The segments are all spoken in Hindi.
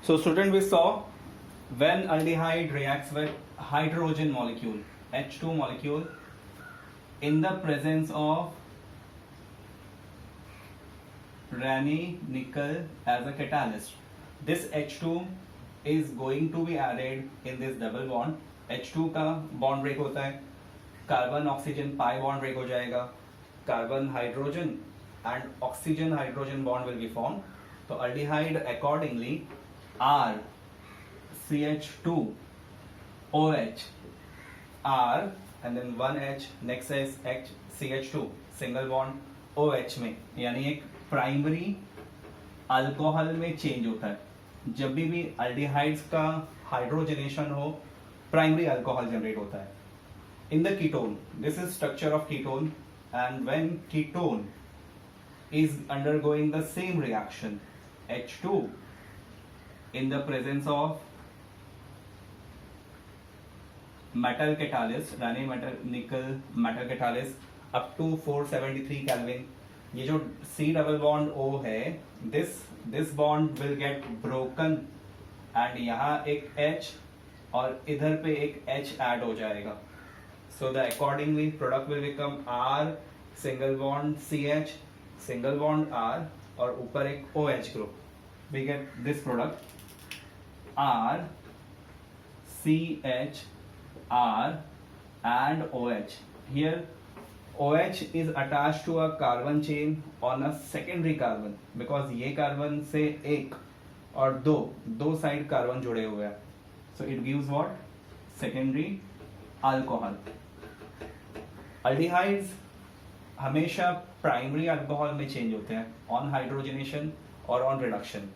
So student, we saw when aldehyde reacts with hydrogen molecule, H2 molecule, in the presence of Raney nickel as a catalyst, this H2 is going to be added in this double bond. H2 का bond break होता है, carbon oxygen pi bond break हो जाएगा, carbon hydrogen and oxygen hydrogen bond will be form. तो aldehyde accordingly R CH2 OH R and then one H next is H CH2 single bond OH में, यानी एक प्राइमरी अल्कोहल में चेंज होता है. जब भी अल्डिहाइड्स का हाइड्रोजनेशन हो प्राइमरी अल्कोहल जनरेट होता है. In the ketone, this is structure of ketone, and when ketone is undergoing the same reaction, H2 in the presence of metal catalyst, Raney metal nickel metal catalyst up to 473 Kelvin, ये जो C double bond O है, this bond will get broken and यहाँ एक H और इधर पे एक H add हो जाएगा. So the accordingly product will become R single bond CH single bond R और ऊपर एक OH group. We get this product R CH R and OH. Here OH is attached to a carbon chain on a secondary carbon because ये कार्बन से एक और दो साइड कार्बन जुड़े हुए हैं. So it gives what? Secondary alcohol. Aldehydes हमेशा प्राइमरी अल्कोहल में चेंज होते हैं ऑन हाइड्रोजनेशन और on reduction,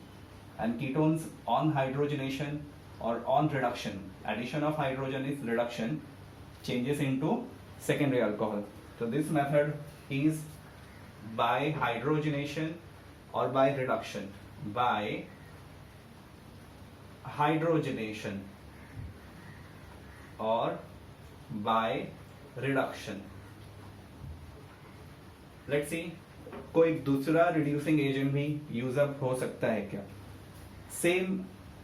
and ketones on hydrogenation और on reduction. Addition of hydrogen is reduction changes into secondary alcohol. So this method is by hydrogenation or by reduction. By hydrogenation or by reduction. Let's see, कोई दूसरा रिड्यूसिंग एजेंट भी यूज अप हो सकता है क्या? Same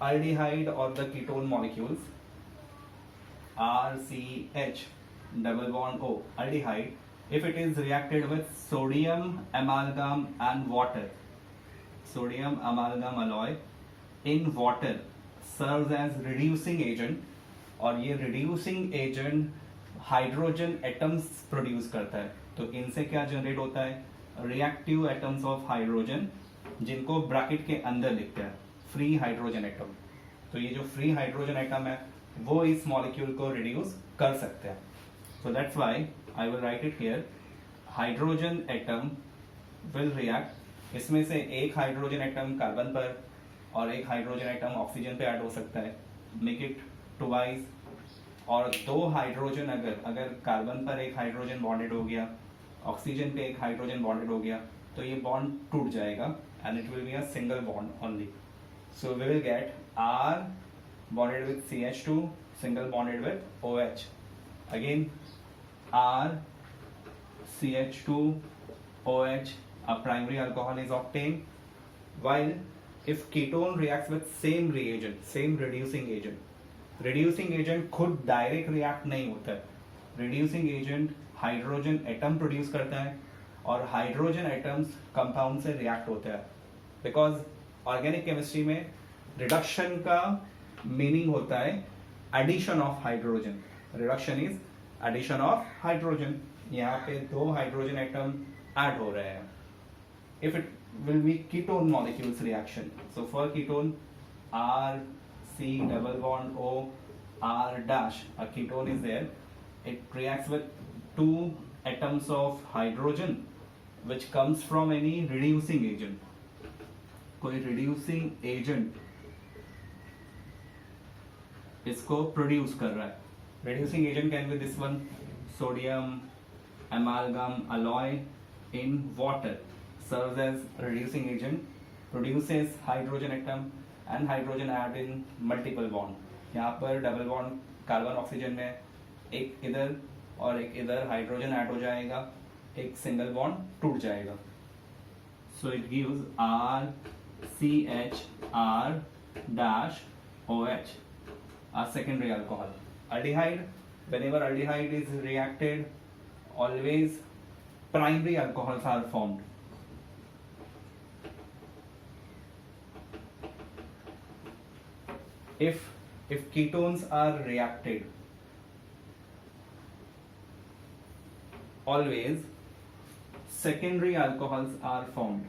aldehyde or the ketone molecules RCH double bond O aldehyde, if it is reacted with sodium amalgam and water, sodium amalgam alloy in water serves as reducing agent, और ये reducing agent hydrogen atoms produce करता है. तो इनसे क्या जनरेट होता है? रिएक्टिव एटम्स ऑफ हाइड्रोजन, जिनको ब्रैकेट के अंदर लिखते हैं फ्री हाइड्रोजन एटम. तो ये जो फ्री हाइड्रोजन एटम है वो इस मॉलिक्यूल को रिड्यूस कर सकते हैं. So that's why I will write it here, hydrogen atom will react. इसमें से एक हाइड्रोजन एटम कार्बन पर और एक हाइड्रोजन एटम ऑक्सीजन पे ऐड हो सकता है. Make it twice. और दो हाइड्रोजन अगर कार्बन पर एक हाइड्रोजन बॉन्डेड हो गया, ऑक्सीजन पे एक हाइड्रोजन बॉन्डेड हो गया, तो ये बॉन्ड टूट जाएगा and it will be a single bond only. So we will get R bonded with CH2 single bonded with OH. Again R CH2 OH, a primary alcohol is obtained. While if ketone reacts with same reagent, same reducing agent खुद डायरेक्ट रिएक्ट नहीं होता है. Reducing agent hydrogen atom produce करता है और हाइड्रोजन एटम्स कंपाउंड से रिएक्ट होते हैं. बिकॉज ऑर्गेनिक केमिस्ट्री में रिडक्शन का मीनिंग होता है addition of hydrogen. Reduction is addition of hydrogen. यहाँ पे दो हाइड्रोजन एटम ऐड हो रहे हैं. If it will be ketone molecules reaction, so for ketone R C double bond O R dash, a ketone is there. It reacts with two atoms of hydrogen which comes from any reducing agent. कोई reducing agent इसको प्रोड्यूस कर रहा है. reducing agent can be this one, sodium amalgam alloy in water serves as reducing agent, produces hydrogen atom and hydrogen add in multiple bond. यहाँ पर डबल बॉन्ड कार्बन ऑक्सीजन में एक इधर और एक इधर हाइड्रोजन ऐड हो जाएगा, एक सिंगल बॉन्ड टूट जाएगा. So it gives R CH R dash OH, a secondary alcohol. Aldehyde, whenever aldehyde is reacted, always primary alcohols are formed. If ketones are reacted, always secondary alcohols are formed.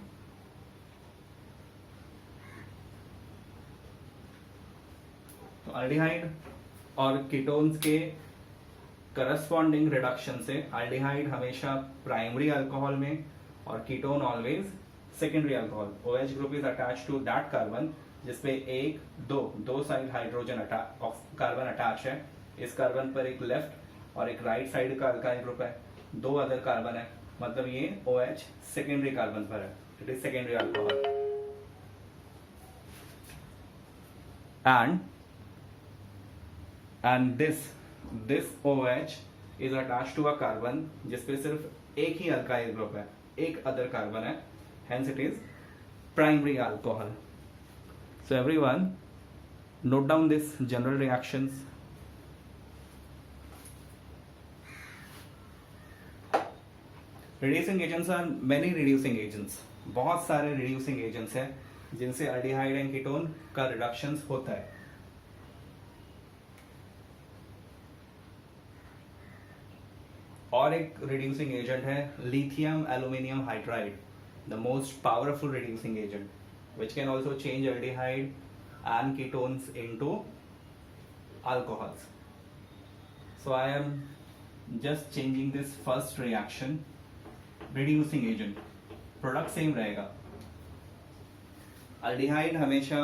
तो aldehyde और ketones के करस्पॉन्डिंग रिडक्शन से aldehyde हमेशा प्राइमरी अल्कोहल में और ketone always secondary alcohol. OH group is attach to that carbon जिसपे एक दो साइड हाइड्रोजन कार्बन अटैच है. इस कार्बन पर एक लेफ्ट और एक राइट साइड का अल्काइल ग्रुप है, दो अदर कार्बन है, मतलब ये OH सेकेंडरी कार्बन पर है. It is secondary alcohol. and this OH is attached to a carbon जिसपे सिर्फ एक ही अल्काइल ग्रुप है, एक अदर कार्बन है, hence it is primary alcohol. So everyone note down this general reactions. Reducing agents are many reducing agents. बहुत सारे reducing agents हैं जिनसे aldehyde and ketone का reductions होता है. और एक reducing agent है lithium aluminium hydride, the most powerful reducing agent, which can also change aldehyde and ketones into alcohols. So I am just changing this first reaction. Reducing agent, product same रहेगा. aldehyde हमेशा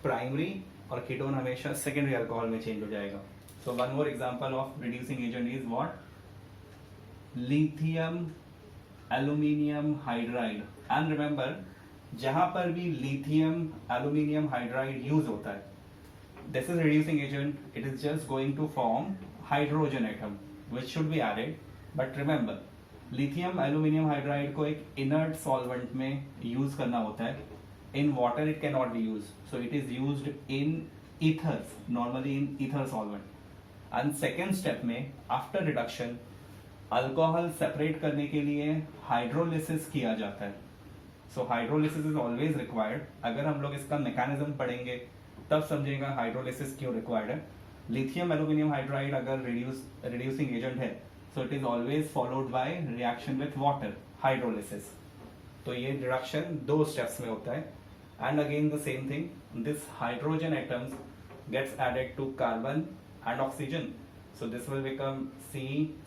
primary और ketone हमेशा secondary alcohol में change हो जाएगा. So one more example of reducing agent is what? Lithium aluminium hydride. And remember, जहां पर भी lithium aluminium hydride use होता है, this is reducing agent. It is just going to form hydrogen atom which should be added. But remember, lithium aluminium hydride को एक inert solvent में use करना होता है. In water it cannot be used, so it is used in ethers, normally in ether solvent. And second step में after reduction अल्कोहल सेपरेट करने के लिए हाइड्रोलिसिस किया जाता है. सो हाइड्रोलिसिस इज ऑलवेज रिक्वायर्ड. अगर हम लोग इसका मैकेनिज्म पढ़ेंगे तब समझेगा हाइड्रोलिसिस क्यों रिक्वायर्ड है. लिथियम एल्यूमिनियम हाइड्राइड अगर रिड्यूसिंग एजेंट है, so it is always followed by reaction with water, hydrolysis. तो ये रिडक्शन दो स्टेप्स में होता है. And again the same thing, this hydrogen atoms gets added to carbon and oxygen. So this will become C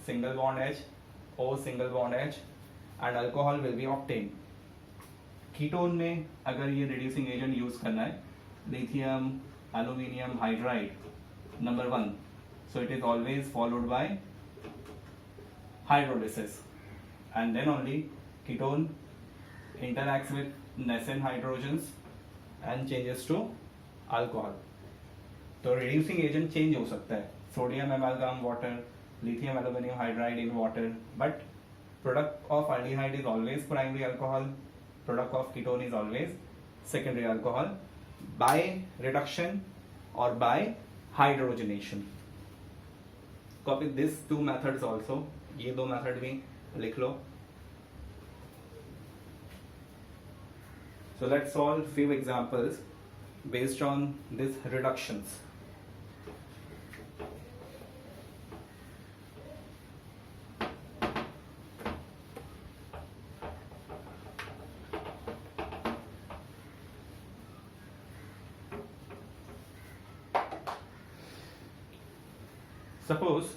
single bond H, O single bond H, and alcohol will be obtained. Ketone में अगर ये reducing agent use करना है, lithium aluminium hydride number 1, so it is always followed by hydrolysis, and then only ketone interacts with nascent hydrogens and changes to alcohol. तो reducing agent change हो सकता है. Sodium amalgam water, lithium aluminum hydride in water, but product of aldehyde is always primary alcohol, product of ketone is always secondary alcohol by reduction or by hydrogenation. Copy these two methods also. ये दो method भी लिख लो. So let's solve few examples based on these reductions. Suppose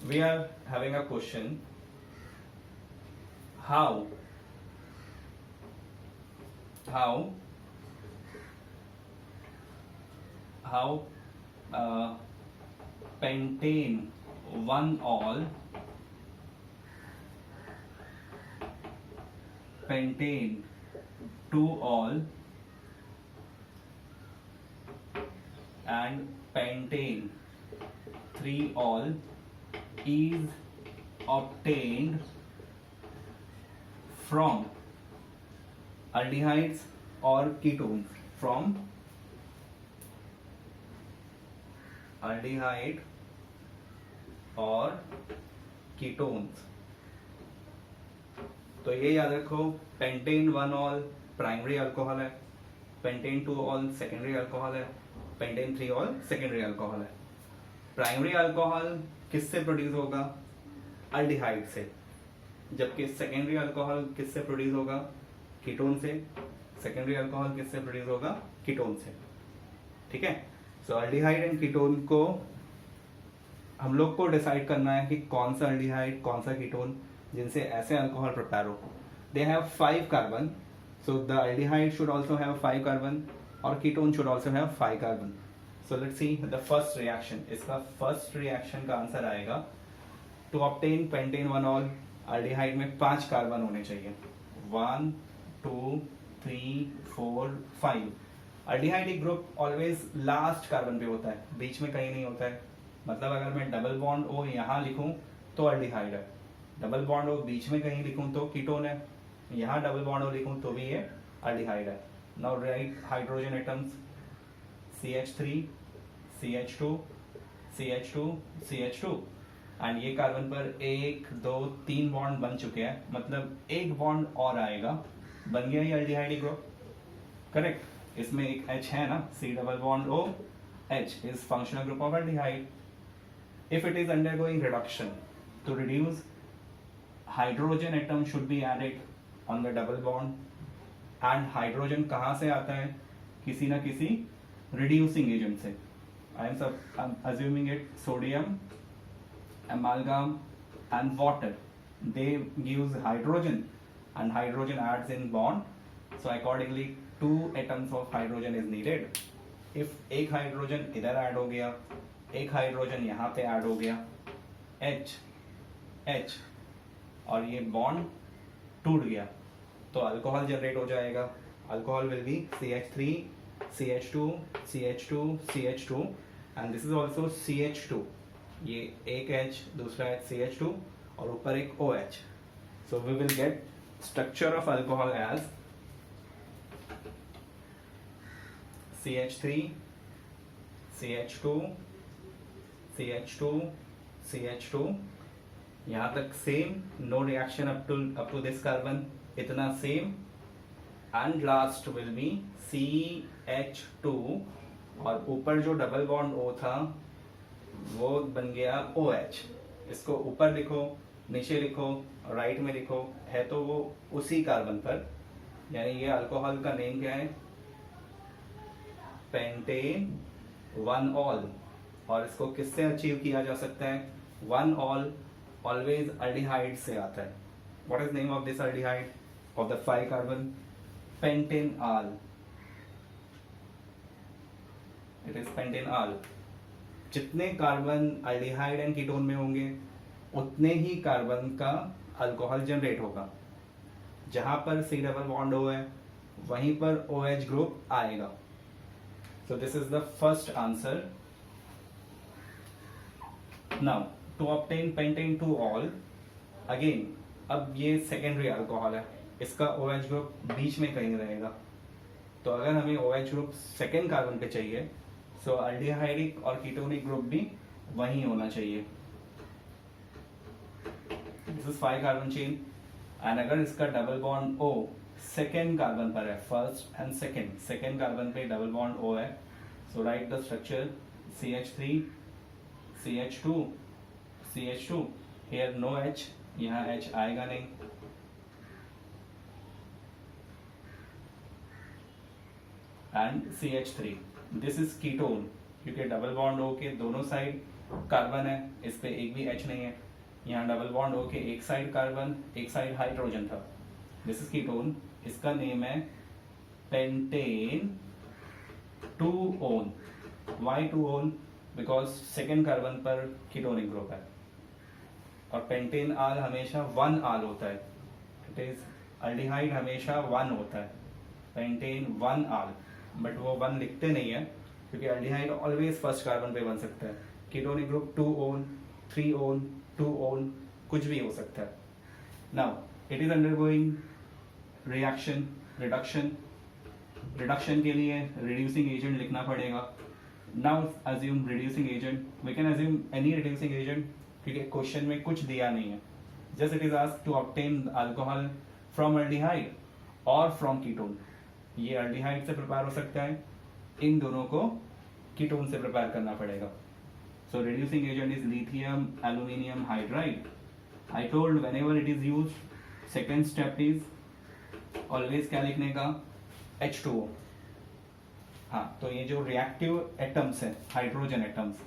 we are having a question, how pentane 1-ol, pentane 2-ol and pentane 3-ol is obtained from aldehydes or ketones, from aldehyde और कीटोन्स। तो ये याद रखो, पेंटेन 1 ऑल प्राइमरी अल्कोहल है, पेंटेन 2 ऑल सेकेंडरी अल्कोहल है, पेंटेन 3 ऑल सेकेंडरी अल्कोहल है। प्राइमरी अल्कोहल किससे प्रोड्यूस होगा? अल्डिहाइड से, जबकि सेकेंडरी अल्कोहल किससे प्रोड्यूस होगा? कीटोन से। सेकेंडरी अल्कोहल किससे प्रोड्यूस होगा? कीटोन से। ठीक है, सो अल्डिहाइड एंड कीटोन को हम लोग को डिसाइड करना है कि कौन सा अल्डिहाइड कौन सा कीटोन, जिनसे ऐसे अल्कोहल प्रिपेयर हो। They have 5 carbon, so the aldehyde should also have 5 carbon और ketone should also have 5 carbon. So let's see the first reaction. इसका फर्स्ट रिएक्शन का आंसर आएगा to obtain pentane 1 ol, aldehyde में 5 कार्बन होने चाहिए। 1 2 3 4 5। Aldehyde group always last carbon पे होता है, बीच में कहीं नहीं होता है। मतलब अगर मैं डबल बॉन्ड ओ यहाँ लिखूं तो अल्डिहाइड है, डबल बॉन्ड ओ बीच में कहीं लिखूं तो कीटोन है, यहाँ डबल बॉन्ड ओ लिखूं तो भी ये अल्डिहाइड है। Now right hydrogen atoms CH3 CH2 CH2 CH2 and ये कार्बन पर 1 2 3 बॉन्ड बन चुके हैं, मतलब एक बॉन्ड और आएगा, बन गया ये अल्डिहाइड ग्रुप। करेक्ट, इसमें एक H है ना, C double bond O, H is functional group of aldehyde. If it is undergoing reduction, to reduce, hydrogen atom should be added on the double bond. And hydrogen कहाँ से आता है? किसी ना किसी reducing agent से। I'm assuming it sodium, amalgam and water. They gives hydrogen and hydrogen adds in bond. So accordingly 2 atoms of hydrogen is needed. If एक हाइड्रोजन इधर ऐड हो गया, एक हाइड्रोजन यहाँ पे ऐड हो गया, H H और ये बॉन्ड टूट गया तो अल्कोहल जनरेट हो जाएगा। Alcohol will be CH3 CH2 CH2 CH2 and this is also CH2। ये एक H दूसरा H CH2 और ऊपर एक OH। So we will get structure of alcohol as CH3 CH2 CH2 CH2, यहाँ तक same, no reaction up to this carbon, इतना same, and last will be CH2 और ऊपर जो डबल बॉन्ड O था वो बन गया OH। इसको ऊपर लिखो, नीचे लिखो, राइट में लिखो, है तो वो उसी कार्बन पर, यानी ये अल्कोहल का नेम क्या है? Pentane 1 all. और इसको किससे अचीव किया जा सकता है? 1 ऑल ऑलवेज अल्डिहाइड से आता है। What is name of this aldehyde of the 5 carbon? Pentanol. It is pentanol. जितने कार्बन अल्डिहाइड एंड कीटोन में होंगे उतने ही कार्बन का अल्कोहल जनरेट होगा। जहां पर C डबल बॉन्ड O है वहीं पर OH ग्रुप आएगा। So this is the first answer. Now to obtain pentane 2 all, again अब ये सेकेंडरी अल्कोहल है, इसका OH ग्रुप बीच में कहीं रहेगा। तो अगर हमें OH ग्रुप सेकेंड कार्बन पे चाहिए तो अल्डिहाइडिक और कीटोनिक ग्रुप भी वहीं होना चाहिए। This is 5 carbon chain and अगर इसका double bond O second carbon पर है, फर्स्ट एंड सेकेंड कार्बन पे डबल बॉन्ड O है, so write the structure CH3 CH2 CH2, here no H, यहाँ H आएगा नहीं, and CH3, this is ketone, क्योंकि डबल बॉन्ड O के दोनों साइड कार्बन है, इस पे एक भी H नहीं है। यहाँ डबल बॉन्ड O के एक साइड कार्बन एक साइड हाइड्रोजन था, दिस इज कीटोन। इसका नेम है pentane 2 one. Why 2 one? Because second carbon पर कीटोनिक ग्रुप है और पेंटेन आल हमेशा 1 आल होता है। इट इज अल्डिहाइड हमेशा 1 होता है, पेंटेन 1 आल, बट वो 1 लिखते नहीं है क्योंकि अल्डिहाइड ऑलवेज फर्स्ट कार्बन पे बन सकता है। Ketonic group 2 one 3 one 2 one कुछ भी हो सकता है। Now it is undergoing reaction reduction. Reduction के लिए रिड्यूसिंग एजेंट लिखना पड़ेगा, now assume reducing agent, we can assume any reducing agent क्योंकि क्वेश्चन में कुछ दिया नहीं है. Just it is asked to obtain alcohol from aldehyde और फ्रॉम कीटोन. ये एल्डिहाइड से प्रिपेयर हो सकता है, इन दोनों को कीटोन से प्रिपेयर करना पड़ेगा. So reducing agent is lithium aluminium hydride. I told whenever it is used, second step is always क्या लिखने का, H2O. हाँ, तो ये जो रिएक्टिव एटम्स है, hydrogen atoms,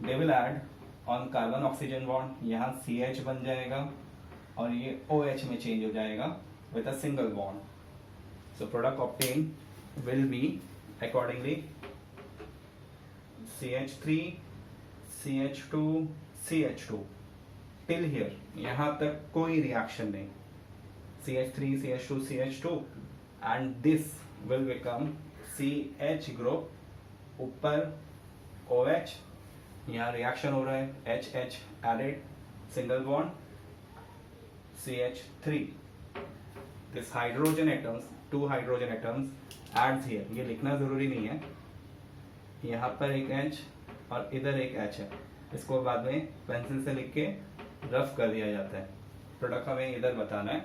they will add on carbon oxygen bond. यहाँ CH बन जाएगा और ये OH में चेंज हो जाएगा with a single bond. So product obtain will be accordingly CH3 CH2 CH2 till here. यहाँ तक कोई रिएक्शन नहीं. CH3 CH2 CH2 and this will become CH group, ऊपर OH, यहाँ रिएक्शन हो रहा है HH added single bond CH3. this hydrogen atoms, two hydrogen atoms adds here. ये लिखना जरूरी नहीं है, यहाँ पर एक H और इधर एक H है, इसको बाद में पेंसिल से लिख के रफ कर दिया जाता है. प्रोडक्ट हमें इधर बताना है.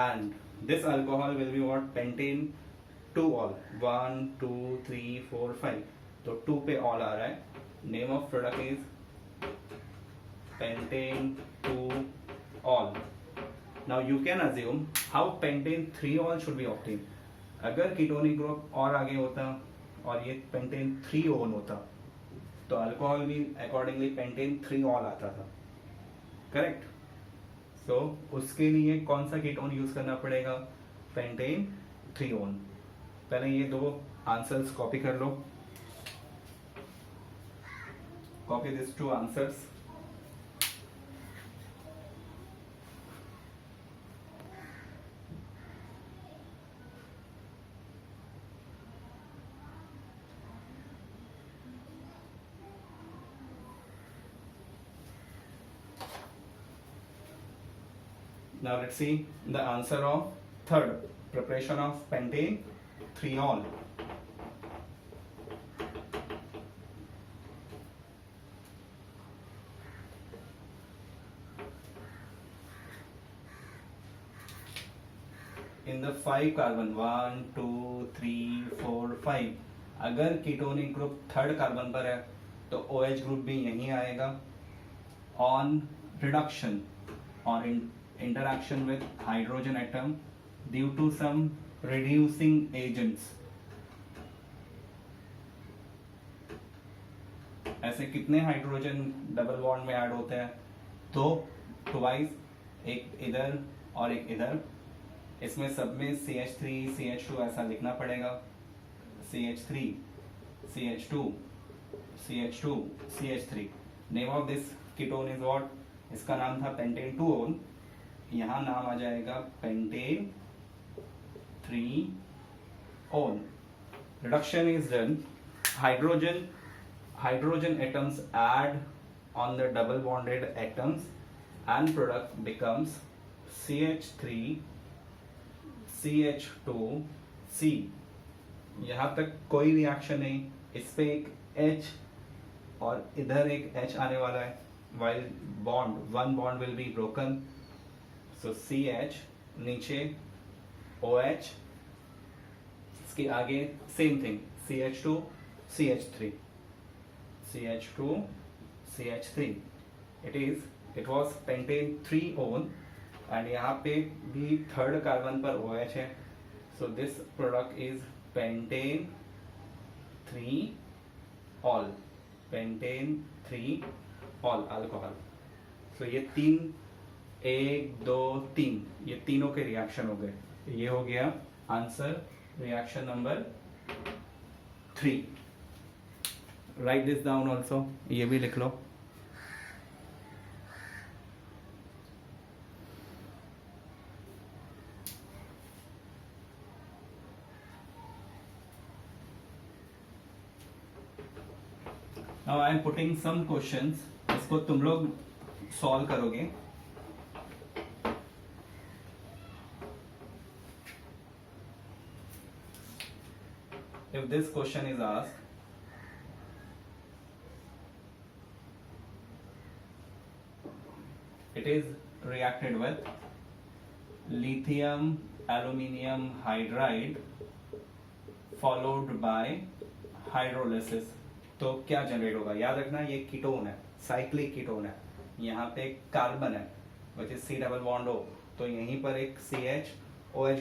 And this alcohol will be what, pentane 2-ol, 1 2 3 4 5. तो 2 पे all आ रहा है. Name of product is pentane 2-ol. Now you can assume how pentane 3-ol should be obtained. अगर कीटोनिक ग्रुप और आगे होता और ये pentane 3-on होता तो अल्कोहल भी अकॉर्डिंगली pentane 3-ol आता था. करेक्ट. सो उसके लिए कौन सा कीटोन यूज करना पड़ेगा, पेंटेन 3-on. पहले ये दो आंसर्स कॉपी कर लो. Copy this two answers. Now let's see the answer of third, preparation of pentane 3-ol. In the 5 carbon 1 2 3 4 5, अगर कीटोनिक ग्रुप थर्ड कार्बन पर है तो OH ग्रुप भी यहीं आएगा. On reduction or in interaction with hydrogen atom due to some reducing agents. ऐसे कितने हाइड्रोजन डबल बॉन्ड में ऐड होते हैं, तो ट्वाइस, एक इधर और एक इधर. इसमें सब में CH3 CH2 ऐसा लिखना पड़ेगा. CH3 CH2 CH2 CH3. Name of this ketone is what, इसका नाम था पेंटेन 2-on. यहाँ नाम आ जाएगा pentane 3-on. Reduction is done. hydrogen atoms add on the double bonded atoms and product becomes CH3 CH2 C. यहाँ तक कोई रिएक्शन नहीं. इस पे एक H और इधर एक H आने वाला है. while one bond will be broken. So CH नीचे OH, इसके आगे same thing CH2 CH3 CH2 CH3. it was pentane 3-on and यहाँ पे भी थर्ड कार्बन पर OH है. So this product is pentane 3-ol, pentane 3-ol alcohol. So ये 1 2 3 ये तीनों के रिएक्शन हो गए. ये हो गया answer, reaction number 3. Right this down also, ये भी लिख लो. Now I am putting some questions. इसको तुम लोग सॉल्व करोगे. If this question is asked, it is reacted with lithium aluminium hydride followed by hydrolysis. तो क्या जनरेट होगा, याद रखना ये कीटोन है, साइक्लिक कीटोन है, यहाँ पे कार्बन है which is C double bond O, तो यहीं पर एक CH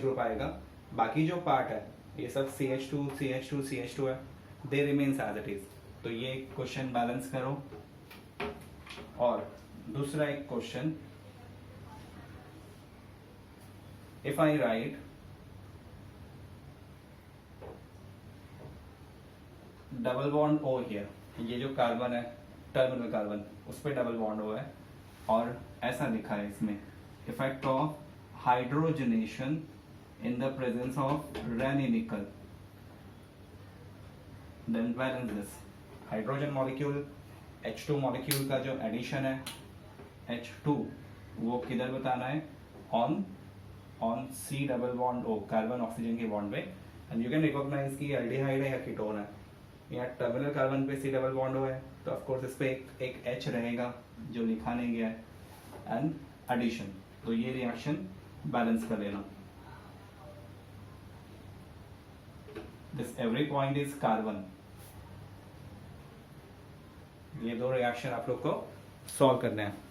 ग्रुप आएगा, बाकी जो पार्ट है ये सब CH2 है, दे रिमेन्स एज इट इज. तो ये क्वेश्चन बैलेंस करो. और दूसरा एक question, if I right double bond O here, ये जो कार्बन है टर्मिनल कार्बन उस पर डबल बॉन्ड O है, और ऐसा लिखा है इसमें effect of hydrogenation in the presence of Raney nickel, then balance this. Hydrogen molecule H2 molecule का जो एडिशन है H2 वो किधर बताना है, on C double bond O, carbon oxygen के बॉन्ड पे. एंड यू कैन रिकॉग्नाइज कि एल्डिहाइड है या कीटोन है. यहाँ टर्मिनल कार्बन पे C डबल बॉन्ड O है, तो ऑफ कोर्स इस पे एक H रहेगा जो लिखा नहीं गया है, एंड एडिशन. तो ये रिएक्शन बैलेंस कर लेना. This every point is carbon. ये दो रिएक्शन आप लोग को सॉल्व करने हैं.